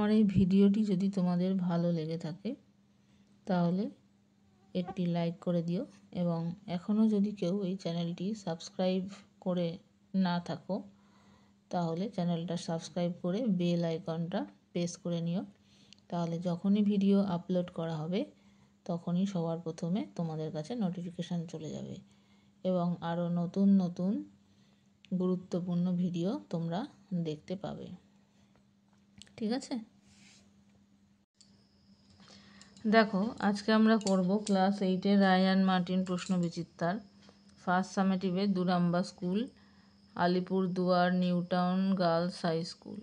আমার এই ভিডিওটি যদি তোমাদের ভালো লেগে থাকে তাহলে একটি লাইক করে দিও, এবং এখনও যদি কেউ এই চ্যানেলটি সাবস্ক্রাইব করে না থাকো তাহলে চ্যানেলটা সাবস্ক্রাইব করে বেল আইকনটা প্রেস করে নিও। তাহলে যখনই ভিডিও আপলোড করা হবে তখনই সবার প্রথমে তোমাদের কাছে নোটিফিকেশান চলে যাবে, এবং আরও নতুন নতুন গুরুত্বপূর্ণ ভিডিও তোমরা দেখতে পাবে। ঠিক আছে, দেখো আজকে আমরা করব ক্লাস 8-এর রায়ান মার্টিন প্রশ্নবিচিত্রার ফার্স্ট সামেটিভে 2 নম্বর school, Alipurduar New Town Girls High School.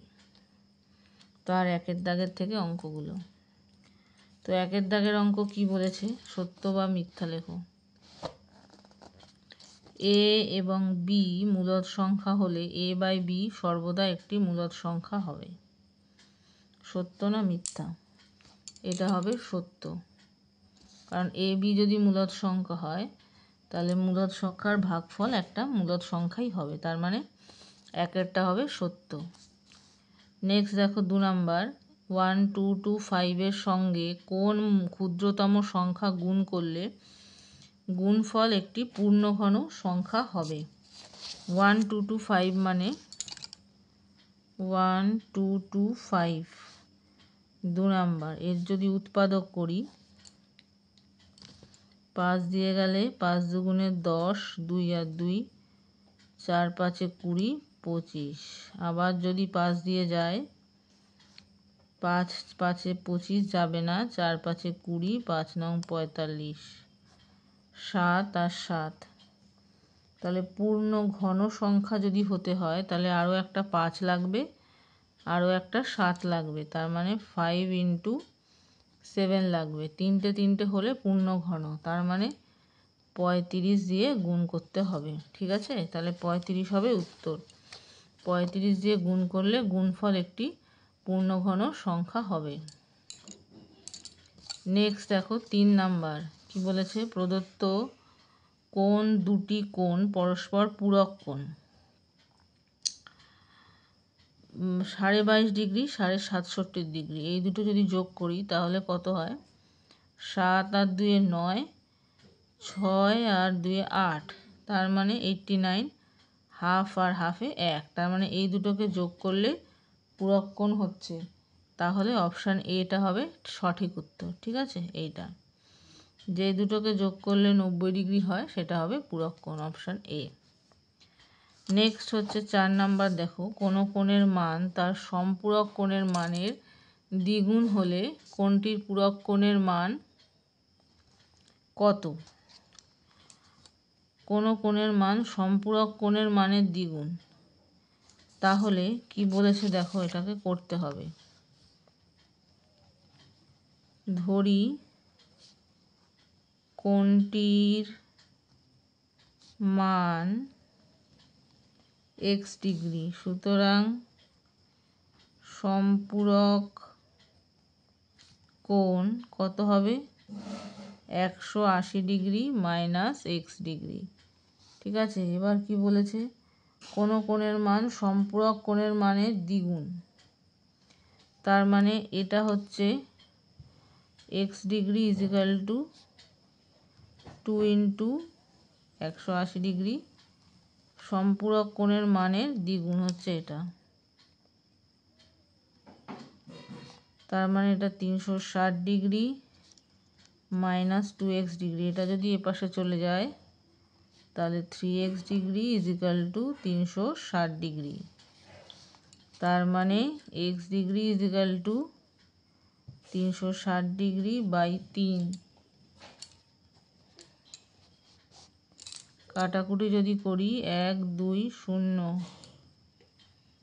তার 1-এর দাগের থেকে অঙ্কগুলো। তো 1-এর দাগের অঙ্ক কি বলেছে? সত্য বা মিথ্যা লেখো। এ এবং বি মূলদ সংখ্যা হলে এ বাই বি সর্বদা একটি মূলদ সংখ্যা হবে। সত্য না মিথ্যা? এটা হবে সত্য, কারণ এ বি যদি মূলদ সংখ্যা হয় তাহলে মূলদ সংখ্যার ভাগফল একটা মূলদ সংখ্যাই হবে, তার মানে 1-এরটা হবে সত্য। নেক্সট দেখো 2 নাম্বার, 1 2 2 5-এর সঙ্গে কোন ক্ষুদ্রতম সংখ্যা গুণ করলে গুণফল একটি পূর্ণঘন সংখ্যা হবে। 1 2 2 5 মানে 1 2 2 5 2 নাম্বার, এর যদি উৎপাদক করি 5 দিয়ে গেলে 5 দুগুণে 10, 2 আর 2, 4 5-এ 20, 25। আবার যদি 5 দিয়ে যায় 5 5-এ 25 যাবে না, 4 5-এ 20, 5 9 45, 7 আর 7। তাহলে পূর্ণ ঘন সংখ্যা যদি হতে হয় তাহলে আরও একটা 5 লাগবে, আরও একটা 7 লাগবে, তার মানে 5 × 7 লাগবে। 3টে 3টে হলে পূর্ণ ঘন, তার মানে 35 দিয়ে গুণ করতে হবে। ঠিক আছে, তাহলে 35 হবে উত্তর। 35 দিয়ে গুণ করলে গুণফল একটি পূর্ণঘন সংখ্যা হবে। নেক্সট দেখো 3 নাম্বার কি বলেছে? প্রদত্ত কোন দুটি কোণ পরস্পর পূরক কোণ। 22.5 ডিগ্রি 67.5 ডিগ্রি, এই দুটো যদি যোগ করি তাহলে কত হয়? 7 আর 2 9, 6 আর 2 8, তার মানে 89, হাফ আর হাফে 1, তার মানে এই দুটোকে যোগ করলে পূরক কোণ হচ্ছে। তাহলে অপশান এটা হবে সঠিক উত্তর। ঠিক আছে, এইটা যে দুটোকে যোগ করলে 90 ডিগ্রি হয় সেটা হবে পূরক কোণ, অপশান এ। নেক্সট হচ্ছে 4 নাম্বার, দেখো কোনো কোণের মান তার সম্পূরক কোণের মানের দ্বিগুণ হলে কোণটির পূরক কোণের মান কত? কোনো কোণের মান সম্পূরক কোণের মানের দ্বিগুণ, তাহলে কি বলেছে দেখো, এটাকে করতে হবে। ধরি কোণটির মান x ডিগ্রি, সুতরাং সম্পূরক কোণ কত হবে? 180 ডিগ্রি মাইনাস x ডিগ্রি। ঠিক আছে, এবার কি বলেছে? কোনো কোণের মান সম্পূরক কোণের মানের দ্বিগুণ, তার মানে এটা হচ্ছে x degree equal to 2 × 180 degree, সম্পূরক কোণের মানের দ্বিগুণ হচ্ছে এটা, তার মানে এটা 360 ডিগ্রি মাইনাস 2x ডিগ্রি। এটা যদি এপাশে চলে যায় তাহলে 3x degree equal to 360 degree, তার মানে x degree equal to 360 degree by 3। কাটাকুটি যদি করি 1 2 0,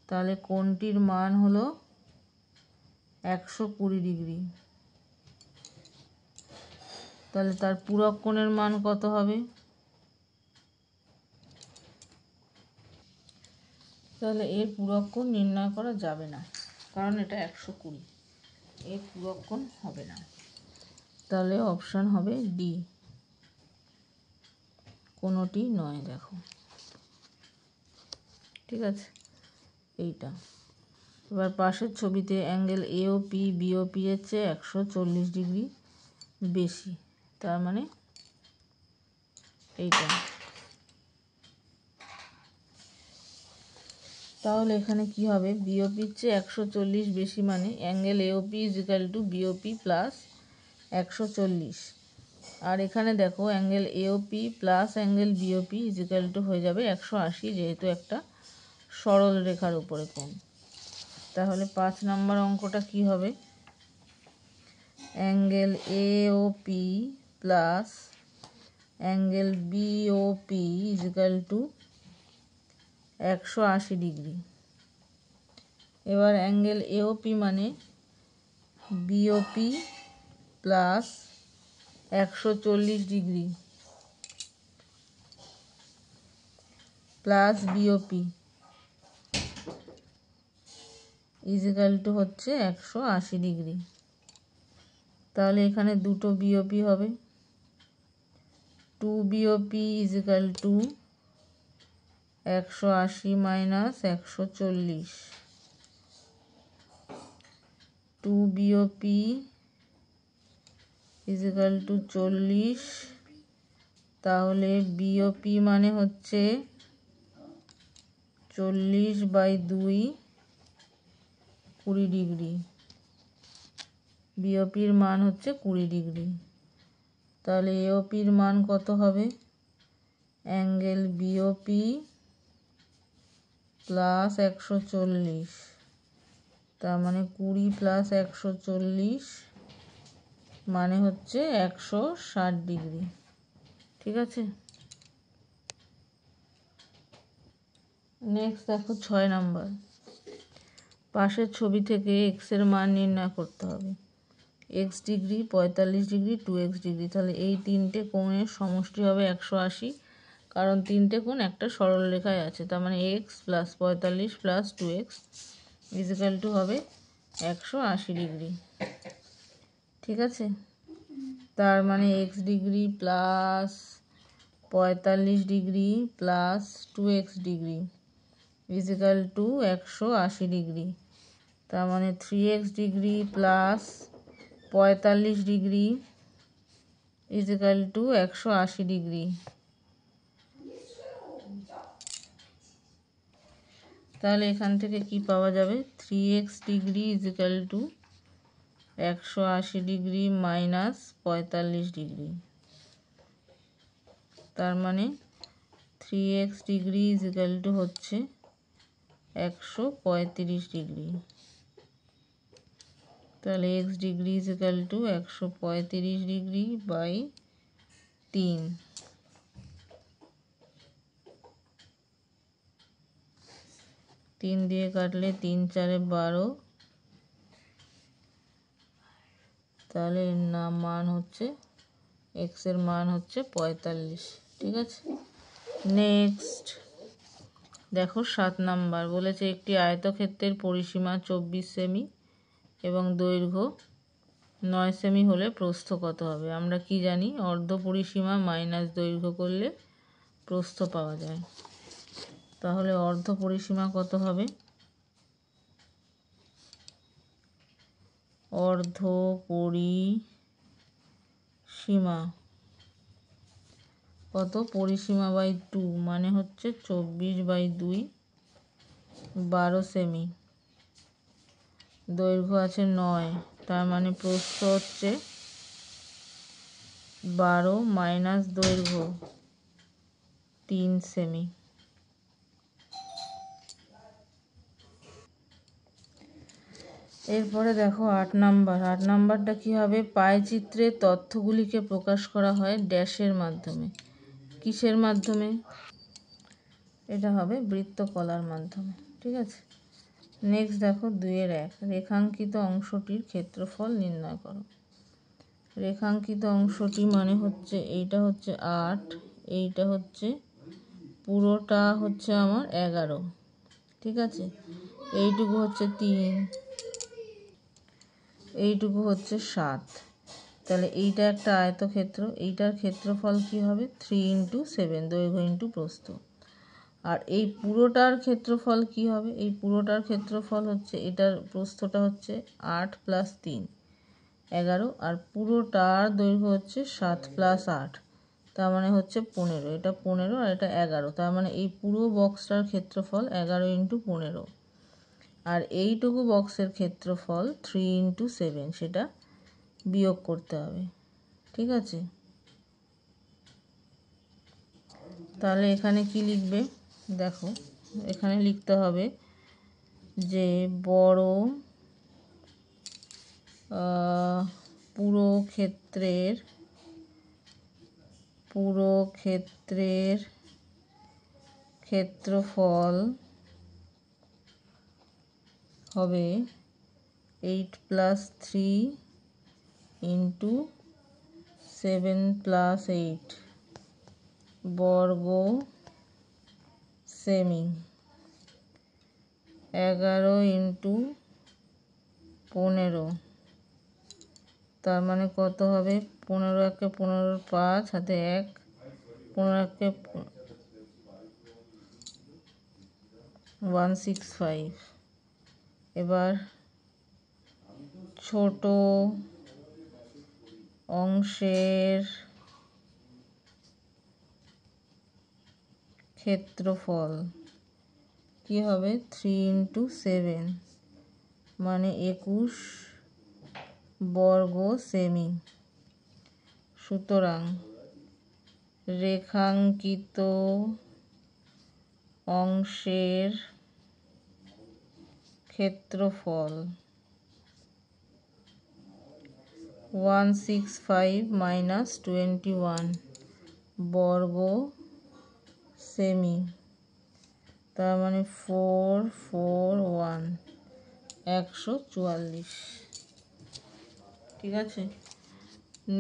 তাহলে কোণটির মান হলো 120 ডিগ্রি। তাহলে তার পূরক কোণের মান কত হবে? তাহলে এর পূরক কোণ নির্ণয় করা যাবে না, কারণ এটা 120, এর পূরক কোণ হবে না। তাহলে অপশান হবে ডি, কোনোটি নয়। দেখো ঠিক আছে, এইটা এবার পাশের ছবিতে অ্যাঙ্গেল এওপি বিওপি এর চেয়ে 140 ডিগ্রি বেশি, তার মানে এইটা। তাহলে এখানে কি হবে, বিওপির চেয়ে 140 বেশি মানে angle AOP equal to BOP plus 140। আর এখানে দেখো angle AOP plus angle BOP equal to হয়ে যাবে 180, যেহেতু একটা সরল রেখার উপরে কোণ। তাহলে 5 নম্বর অঙ্কটা কি হবে, angle AOP plus angle BOP equal to 180 degree. এবার অ্যাঙ্গেল এওপি মানে BOP plus 140 degree plus BOP equal to হচ্ছে 180 ডিগ্রি। তাহলে এখানে দুটো বিওপি হবে, 2 BOP equal to 180 minus 140, 2 BOP equal to 40। তাহলে বিওপি মানে হচ্ছে 40/2 20 ডিগ্রি, বিওপির মান হচ্ছে 20 ডিগ্রি। তাহলে এওপির মান কত হবে, অ্যাঙ্গেল বিওপি প্লাস 140, তার মানে 20 প্লাস 140 মানে হচ্ছে 160 ডিগ্রি। ঠিক আছে। নেক্সট দেখো 6 নাম্বার, পাশের ছবি থেকে এক্স এর মান নির্ণয় করতে হবে। X degree, 45 degree, 2x degree. তাহলে এই তিনটে কোণের সমষ্টি হবে 180, কারণ তিনটে কোণ একটা সরল রেখায় আছে। তার মানে x plus 45 plus 2x equal to হবে 180 ডিগ্রি। ঠিক আছে। তার মানে x degree plus 45 degree plus 2x degree equal to 180 degree. তার মানে 3x degree plus 45 degree equal to 180 degree. তাহলে এখান থেকে কি পাওয়া যাবে, 3x degree equal to 180 degree minus 45 degree. তার মানে 3x ডিগ্রি ইজিক্যাল টু হচ্ছে 135 ডিগ্রি। তাহলে x degree equal to 135 degree by 3। তিন দিয়ে কাটলে 3 4 12, তাহলে মান হচ্ছে x এর মান হচ্ছে 45। ঠিক আছে। নেক্সট দেখো 7 নাম্বার বলেছে একটি আয়তক্ষেত্রের পরিসীমা 24 সেমি এবং দৈর্ঘ্য 9 সেমি হলে প্রস্থ কত হবে। আমরা কি জানি, অর্ধ পরিসীমা মাইনাস দৈর্ঘ্য করলে প্রস্থ পাওয়া যায়। তাহলে অর্ধ পরিসীমা কত হবে, অর্ধ পরিসীমা কত, পরিসীমা বাই 2 মানে হচ্ছে 24/2 12 সেমি। দৈর্ঘ্য আছে 9, তার মানে প্রস্থ হচ্ছে 12 মাইনাস দৈর্ঘ্য 3 সেমি। এরপরে দেখো 8 নাম্বার। 8 নাম্বারটা কি হবে, পাইচিত্রের তথ্যগুলিকে প্রকাশ করা হয় ড্যাশের মাধ্যমে। কিসের মাধ্যমে, এটা হবে বৃত্তকলার মাধ্যমে। ঠিক আছে। নেক্সট দেখো 2-1, রেখাঙ্কিত অংশটির ক্ষেত্রফল নির্ণয় করো। রেখাঙ্কিত অংশটি মানে হচ্ছে এইটা হচ্ছে 8, এইটা হচ্ছে পুরোটা হচ্ছে আমার 11। ঠিক আছে। এইটুকু হচ্ছে 3, এইটুকু হচ্ছে 7। তাহলে এইটা একটা আয়তক্ষেত্র, এইটার ক্ষেত্রফল কি হবে 3 × 7, দৈর্ঘ্য ইন্টু প্রস্থ। আর এই পুরোটার ক্ষেত্রফল কি হবে? এই পুরোটার ক্ষেত্রফল হচ্ছে, এটার প্রস্থটা হচ্ছে 8 + 3 11, আর পুরোটার দৈর্ঘ্য হচ্ছে 7 + 8, তার মানে হচ্ছে 15। এটা 15 আর এটা 11, তার মানে এই পুরো বক্সটার ক্ষেত্রফল 11 × 15। আর এইটুকু বক্সের ক্ষেত্রফল 3 × 7, সেটা বিয়োগ করতে হবে। ঠিক আছে, তাহলে এখানে কি লিখবে দেখো, এখানে লিখতে হবে যে বড় পুরো ক্ষেত্রের ক্ষেত্রফল হবে 8 + 3 × 7 + 8 বর্গ সেমি, 11 × 15, তার মানে কত হবে? 15 × 1 = 15, 5 হাতে 1, 15 × 1 = 165। এবার ছোট অংশের ক্ষেত্রফল কি হবে? 3 × 7, মানে 21 বর্গ সেমি। সুতরাং রেখাঙ্কিত অংশের ক্ষেত্রফল 165 - 21 বর্গ সেমি, তার মানে 441 144। ঠিক আছে,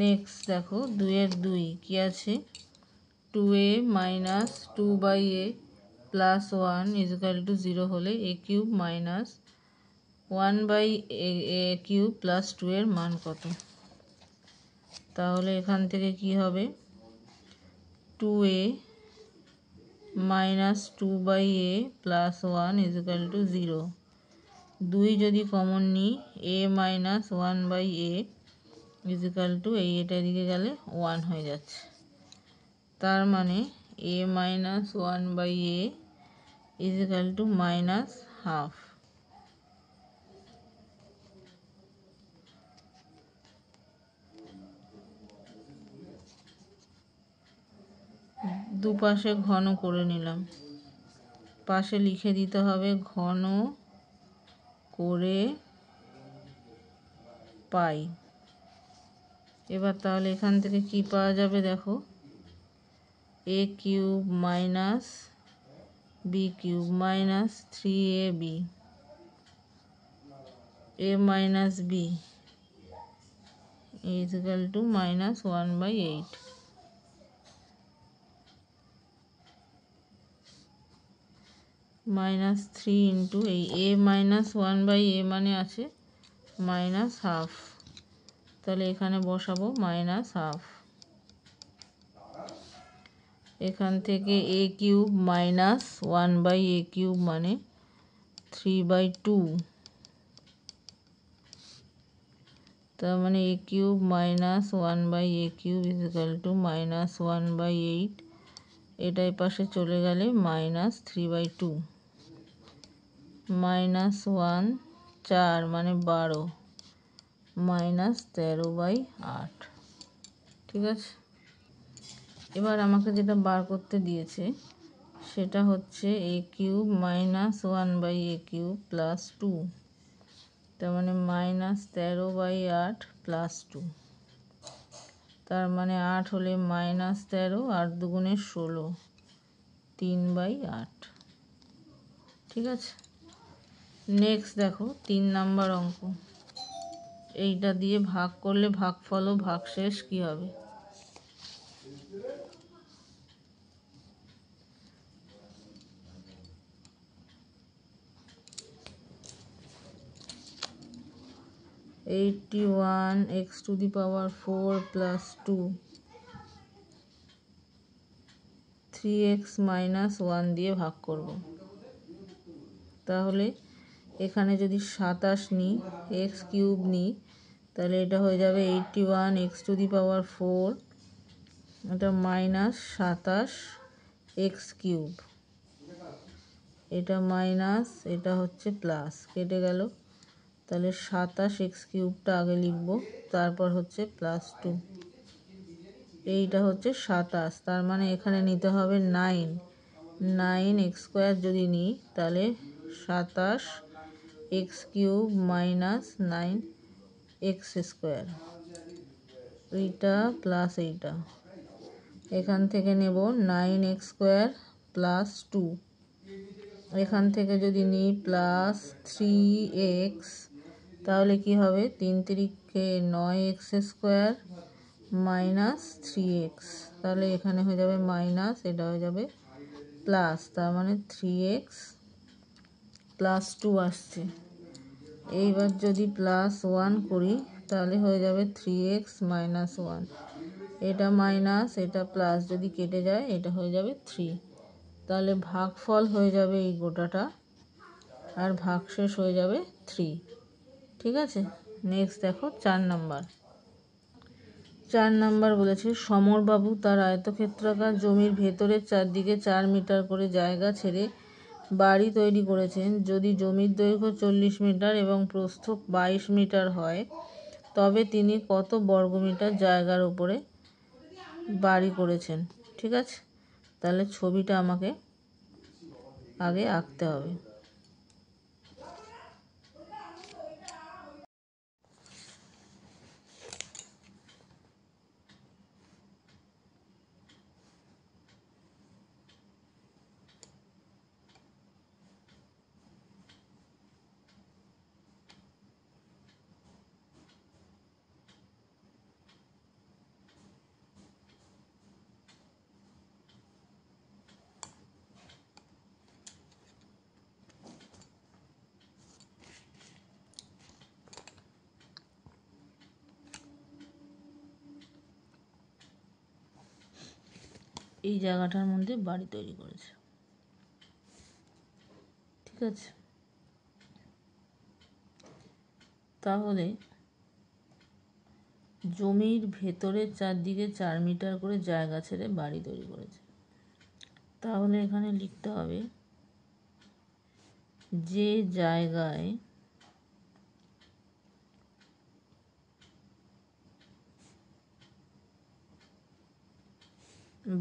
নেক্সট দেখো 2 এর 2 কি আছে? 2a - 2/a + 1 = 0 হলে a³ - 1/a³ + 2 এর মান কত? তাহলে এখান থেকে কি হবে? 2a - 2/a + 1 = 0। 2 যদি কমন নিই, a - 1/a = এই, এটা এদিকে গেলে 1 হয়ে যাচ্ছে, তার মানে a - 1/a = -½ দুপাশে ঘন করে নিলাম, পাশে লিখে দিতে হবে ঘন করে পাই। এবার তাহলে এখান থেকে কি পাওয়া যাবে দেখো, a³ - b³ - 3ab, a - b = -1/8। -3 × এই a - 1/a মানে আছে -½ তাহলে এখানে বসাবো -½ এখান থেকে a³ - 1/a³ মানে 3/2, তার মানে a³ - 1/a³ = -1/8, এটাই পাশে চলে গেলে -3/2, -1 4 মানে 12, -13/8। ঠিক আছে, এবার আমাকে যেটা বার করতে দিয়েছে সেটা হচ্ছে a³ - 1/a³ + 2, তার মানে -13/8 + 2, তার মানে 8 হলে -13, 8 × 2 = 16, 3/8। ঠিক আছে, নেক্সট দেখো 3 নাম্বার অঙ্ক। এইটা দিয়ে ভাগ করলে ভাগফল ও ভাগশেষ কি হবে? (81x⁴ + 2) 3x মাইনাস 1 দিয়ে ভাগ করব। তাহলে এখানে যদি 27 নিই, এক্স কিউব নিই, তাহলে এটা হয়ে যাবে 81 এক্স টু দি পাওয়ার 4, এটা মাইনাস 27 এক্স কিউব, এটা মাইনাস, এটা হচ্ছে প্লাস, কেটে গেল। তাহলে 27 এক্স কিউবটা আগে লিখব, তারপর হচ্ছে প্লাস 2, এইটা হচ্ছে 27। তার মানে এখানে নিতে হবে 9 এক্স স্কোয়ার যদি নিই, তাহলে 27 x cube minus 9 x square, এইটা প্লাস এইটা, এখান থেকে নেব 9 এক্স স্কোয়ার প্লাস 2, এখান থেকে যদি নিই প্লাস 3x, তাহলে কি হবে 3 তিরিকে 9 এক্স স্কোয়ার মাইনাস 3x, তাহলে এখানে হয়ে যাবে মাইনাস, এটা হয়ে যাবে প্লাস, তার মানে 3x প্লাস 2 আসছে। এইবার যদি প্লাস 1 করি তাহলে হয়ে যাবে 3x মাইনাস 1, এটা মাইনাস, এটা প্লাস, যদি কেটে যায় এটা হয়ে যাবে 3। তাহলে ভাগফল হয়ে যাবে এই গোটাটা, আর ভাগশেষ হয়ে যাবে 3। ঠিক আছে, নেক্সট দেখো 4 নাম্বার বলেছে সমরবাবু তার আয়তক্ষেত্রাকার জমির ভেতরের চারদিকে 4 মিটার করে জায়গা ছেড়ে বাড়ি তৈরি করেছেন। যদি জমির দৈর্ঘ্য 40 মিটার এবং প্রস্থ 22 মিটার হয়, তবে তিনি কত বর্গমিটার জায়গার উপরে বাড়ি করেছেন। ঠিক আছে, তাহলে ছবিটা আমাকে আগে আঁকতে হবে। এই জায়গাটার মধ্যে বাড়ি তৈরি করেছে। ঠিক আছে, তাহলে জমির ভেতরের চারদিকে 4 মিটার করে জায়গা ছেড়ে বাড়ি তৈরি করেছে। তাহলে এখানে লিখতে হবে যে জায়গায়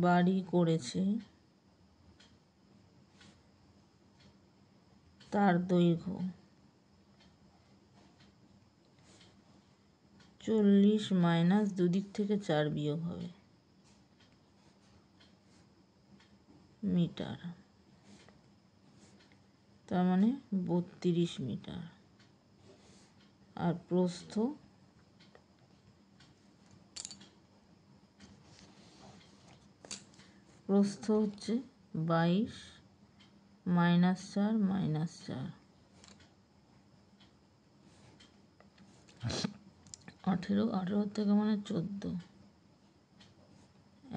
বাড়ি করেছে তার দৈর্ঘ্য 40 মাইনাস দুদিক থেকে 4 বিয়োগ হবে মিটার, তার মানে 32 মিটার, আর প্রস্থ হচ্ছে 22 মাইনাস 4 মাইনাস 4, 18 থেকে মানে 14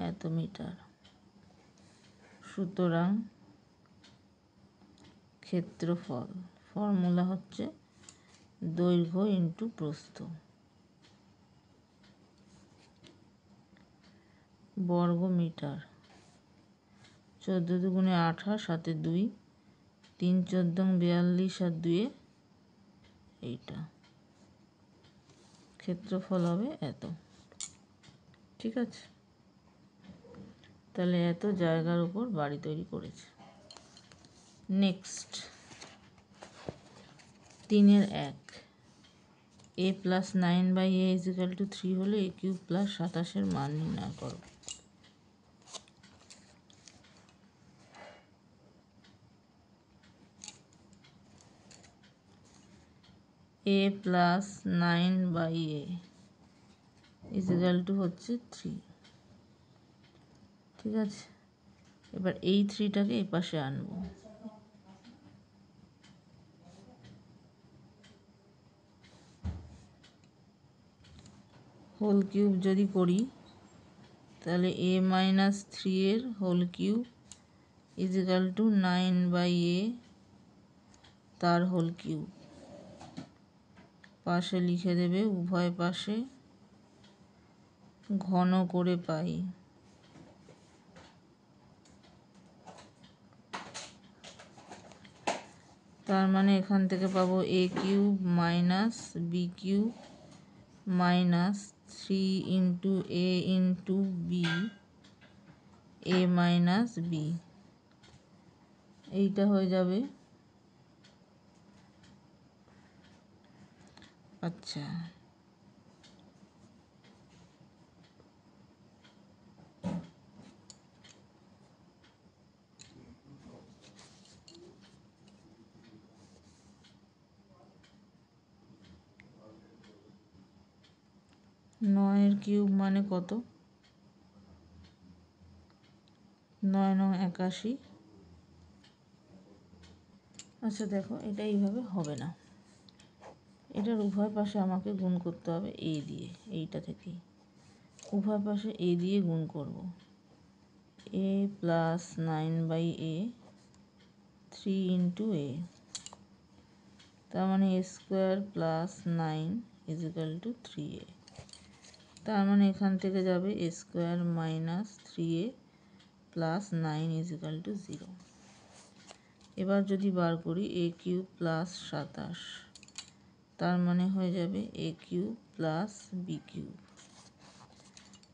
এত মিটার। সুতরাং ক্ষেত্রফল ফর্মুলা হচ্ছে দৈর্ঘ্য ইন্টু প্রস্থ, বর্গ মিটার। 14 দুগুণে 28, 7 2, 3 14 42, আর 2 এইটা, ক্ষেত্রফল হবে এত। ঠিক আছে, তাহলে এত জায়গার উপর বাড়ি তৈরি করেছে। Next 3-1, a plus 9/a equal to 3 হলে a কিউব প্লাস 27 মান নির্ণয় করো। a plus 9/a equal to হচ্ছে 3। ঠিক আছে, এবার এই 3টাকে এই পাশে আনবো, হোল কিউব যদি করি তাহলে a মাইনাস 3 এর whole cube is equal to 9/a তার হোল কিউব। পাশে লিখে দেবে উভয় পাশে ঘন করে পাই। তার মানে এখান থেকে পাবো a cube minus b cube minus 3 into a into b a minus b। এইটা হয়ে যাবে। আচ্ছা, নয়ের কিউব মানে কত? 9 9 81। আচ্ছা দেখো, এটা এইভাবে হবে না, এটার উভয় পাশে আমাকে গুণ করতে হবে a দিয়ে। এইটা থেকেই উভয় পাশে a দিয়ে গুণ করব। a plus 9/a 3 into a, তার মানে a square plus 9 is equal two 3a। তার মানে এখান থেকে যাবে a square minus 3a plus 9 is equal two 0। এবার যদি বার করি a কিউব প্লাস 27, তার মানে হয়ে যাবে a cube plus b cube.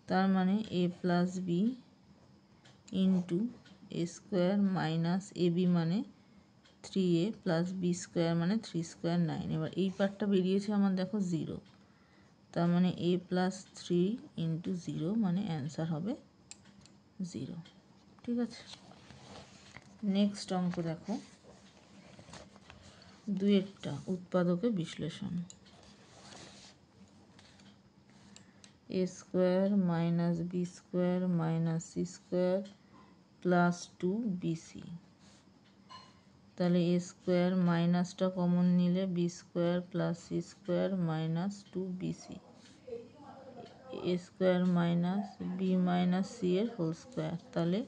তার মানে a plus b into a square minus ab মানে 3a প্লাস b স্কোয়ার মানে 3 স্কোয়ার 9। এবার এই পার্টটা বেরিয়েছে আমার দেখো 0, তার মানে a প্লাস 3 ইন্টু 0 মানে অ্যান্সার হবে 0। ঠিক আছে, নেক্সট অঙ্ক দেখো, দুয়েরটা উৎপাদকে বিশ্লেষণ। a square minus b square minus c square plus 2bc। তাহলে a স্কোয়ার মাইনাসটা কমন নিলে b square plus c square minus 2bc, a square minus b minus c এর হোল স্কোয়ার। তাহলে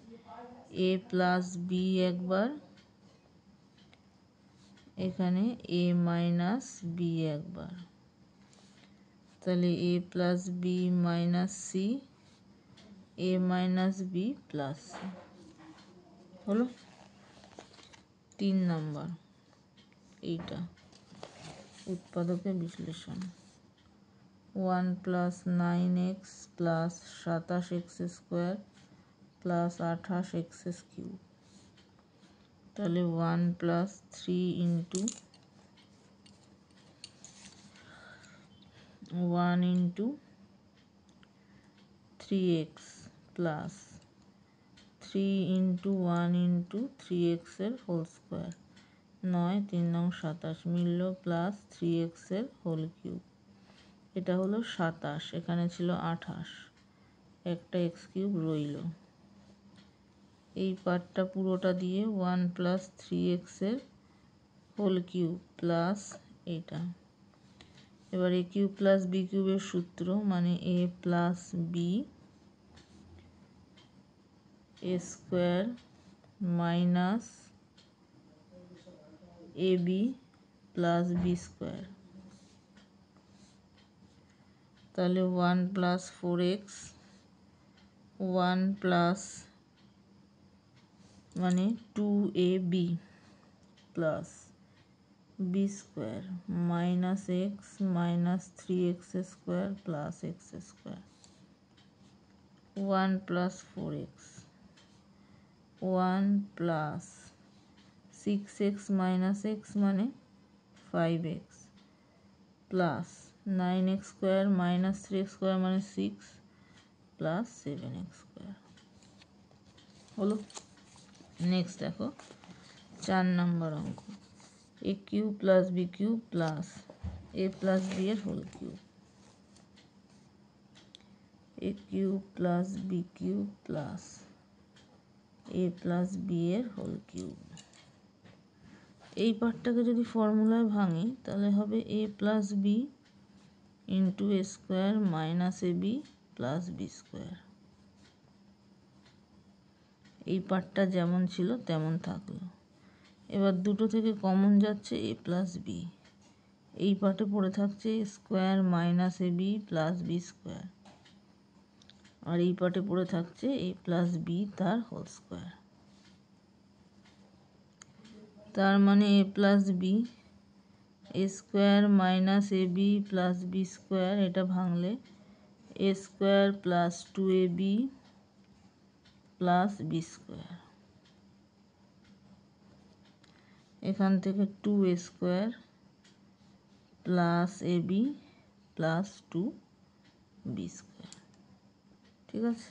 a প্লাস b একবার, এখানে a minus b একবার, তাহলে a plus b minus c, a minus b plus c হলো 3 number. এইটা উৎপাদকে বিশ্লেষণ। 1 plus 9x plus 27x square plus 28x cube. তাহলে 1 plus 3 into 1 into 3x plus 3 into 1 into 3x এর হোল স্কোয়ার। 9 3 9 27 মিলল plus 3x এর whole cube. এটা হলো 27, এখানে ছিল 28, একটা এক্স কিউব রইল। এই পার্টটা পুরোটা দিয়ে 1 প্লাস 3x এর হোল কিউব প্লাস এইটা। এবার a কিউব প্লাস b কিউবের সূত্র মানে a plus b a square minus ab plus b square. তাহলে 1 প্লাস 4x 1 প্লাস মানে 2ab plus b square minus x minus 3x square plus x square. 1 plus 4x 1 plus 6x minus x মানে 5x plus 9x square minus 3x square মানে 6 plus 7x square হলো। Next দেখো 4 number অঙ্ক। a cube plus b cube plus a plus b এর whole cube. a cube plus b cube plus a plus b এর whole cube. এই পার্টটাকে যদি ফর্মুলায় ভাঙি তাহলে হবে a plus b into a square minus ab plus b square. এই পার্টটা যেমন ছিল তেমন থাকলো। এবার দুটো থেকে কমন যাচ্ছে a প্লাস বি, এই পার্টে পড়ে থাকছে a square minus a b plus b square, আর এই পার্টে পড়ে থাকছে a প্লাস বি তার হোল স্কোয়ার। তার মানে a plus b, a square minus a b plus b square, এটা ভাঙলে a square plus two a b plus b square, এখান থেকে two a square plus a b plus two b square. ঠিক আছে।